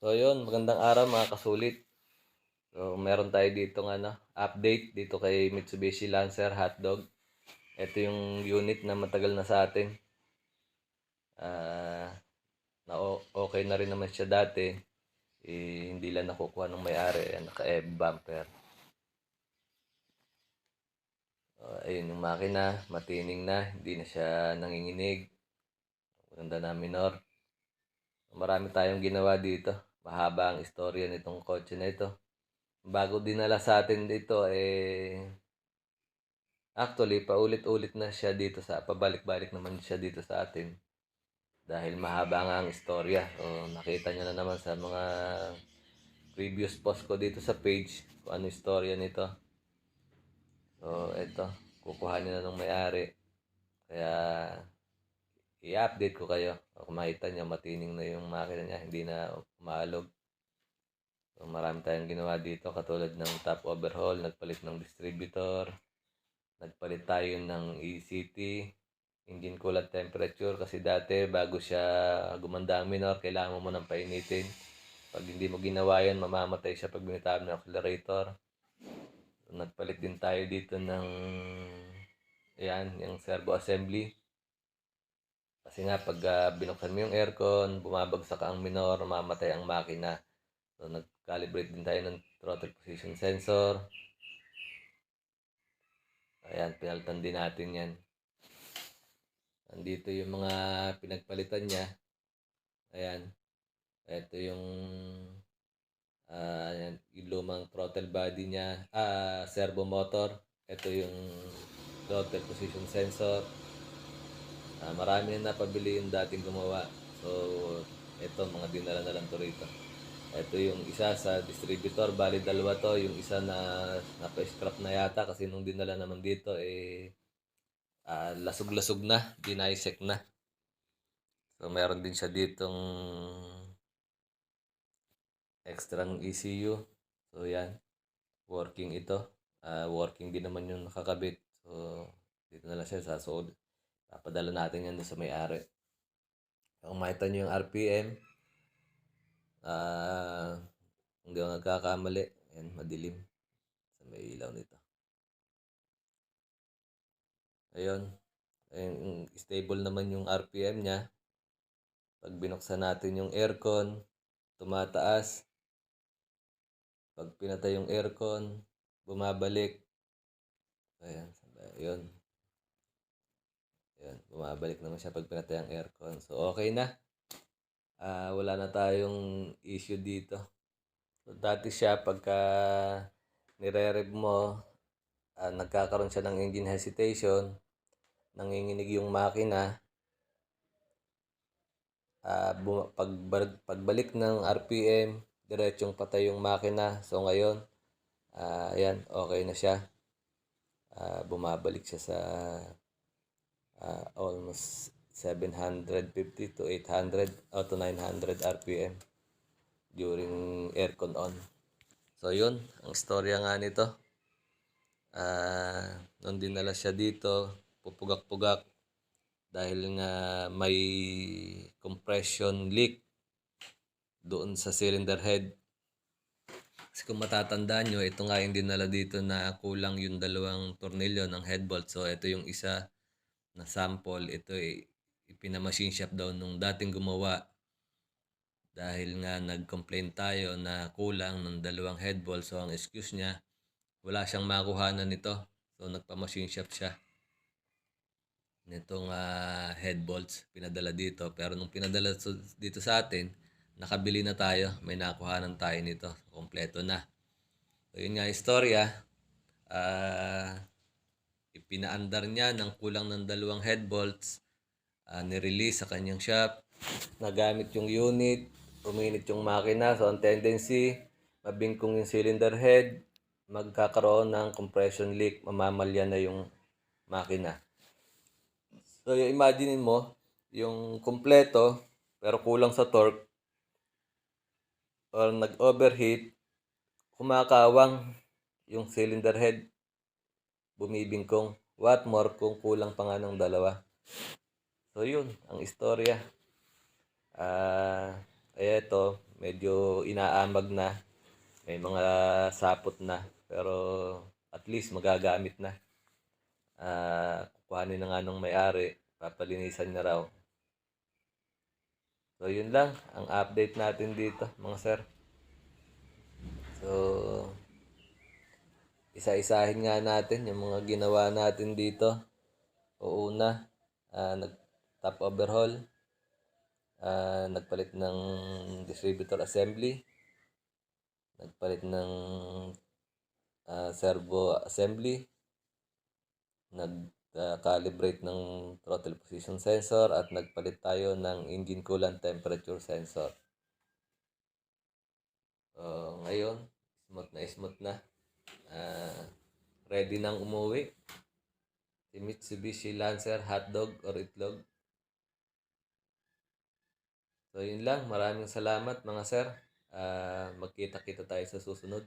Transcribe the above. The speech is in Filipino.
So yun, magandang araw mga kasulit. So meron tayo dito update dito kay Mitsubishi Lancer Hotdog. Ito yung unit na matagal na sa atin. Ah, okay na rin naman siya dati. Hindi lang nakukuha ng may-ari. Naka-EV bumper. Ayun yung makina, matining na, hindi na siya nanginginig. Maganda na minor. Marami tayong ginawa dito. Mahaba ang istorya nitong kotse na ito. Bago dinala sa atin dito, actually, paulit-ulit na siya dito pabalik-balik naman siya dito sa atin. Dahil mahaba nga ang istorya. So, nakita nyo na naman sa mga previous post ko dito sa page kung ano istorya nito. So, eto, kukuhanin na ng may-ari. Kaya, i-update ko kayo. Kung makita nyo, matining na yung makina niya, hindi na umaalog. So, marami tayong ginawa dito, katulad ng top overhaul, nagpalit ng distributor, nagpalit tayo ng ECT, engine coolant temperature, kasi dati bago siya gumanda ang minor, kailangan mo munang painitin. Pag hindi mo ginawa yan, mamamatay siya pag binitawan ng accelerator. So, nagpalit din tayo dito ng yung servo assembly. Kasi nga pag binuksan mo yung aircon, bumabagsak ang minor, mamatay ang makina. So nag-calibrate din tayo ng throttle position sensor. Ayan, pinalitan din natin yan. Nandito yung mga pinagpalitan niya. Ayan. Ito yung lumang throttle body niya. Servo motor. Ito yung throttle position sensor. Marami na napabili yung dating gumawa. So, ito mga dinala na lang to rito. Ito yung isa sa distributor. Bali dalawa to. Yung isa na napa-scrap na yata kasi nung dinala naman dito lasog-lasog na. Dinaisek na. So, meron din siya ditong extra ECU. So, yan. Working ito. Working din naman yung nakakabit. So, dito na lang siya sa sold. Papadala natin yan sa may-ari. Kung makita nyo yung RPM, hindi ako nagkakamali. Ayan, madilim. Sa may ilaw nito. Ayun. Ayun, stable naman yung RPM niya. Pag binuksan natin yung aircon, tumataas. Pag pinatay yung aircon, bumabalik. Ayan, ayun. Ayan, bumabalik naman siya pag pinatay ang aircon. So, okay na. Wala na tayong issue dito. So, dati siya pagka nire-rev mo, nagkakaroon siya ng engine hesitation, nanginginig yung makina. Pagbalik ng RPM, diretsong patay yung makina. So ngayon, ayan, okay na siya. Bumabalik siya sa almost 750 to 800 o to 900 RPM during aircon on. So yun, ang istorya nga nito. Nung dinala siya dito, pupugak-pugak dahil nga may compression leak doon sa cylinder head. Kasi kung matatandaan nyo, ito nga yung dinala dito na kulang yung dalawang tornilyo ng head bolt. So ito yung isa na sample. Ito ipinamachine shop daw nung dating gumawa. Dahil nga nag-complain tayo na kulang ng dalawang head bolt. So ang excuse niya, wala siyang makuhanan nito. So nagpa-machine shop siya nitong head bolts pinadala dito. Pero nung pinadala dito sa atin, nakabili na tayo. May nakuhanan tayo nito. Kompleto na. So yun nga istorya. Ipinaandar niya ng kulang ng dalawang head bolts. Nirelease sa kanyang shop. Nagamit yung unit. Uminit yung makina. So ang tendency, mabingkong yung cylinder head. Magkakaroon ng compression leak. Mamamalya na yung makina. So, imaginein mo, yung kumpleto, pero kulang sa torque, or nag-overheat, kumakawang yung cylinder head, bumibingkong. What more kung kulang pa nga ng dalawa. So, yun, ang istorya. Eto, medyo inaamag na, may mga sapot na, pero at least magagamit na. Kukuhanin na nga nung may-ari, papalinisan na raw. So yun lang ang update natin dito mga sir. So isa-isahin nga natin yung mga ginawa natin dito. O una, nag-top overhaul, nagpalit ng distributor assembly, nagpalit ng servo assembly, nag-calibrate ng throttle position sensor, at nagpalit tayo ng engine coolant temperature sensor. Ngayon, smooth na. Ready nang umuwi si Mitsubishi Lancer hotdog or itlog. So yun lang, maraming salamat mga sir. Magkita-kita tayo sa susunod.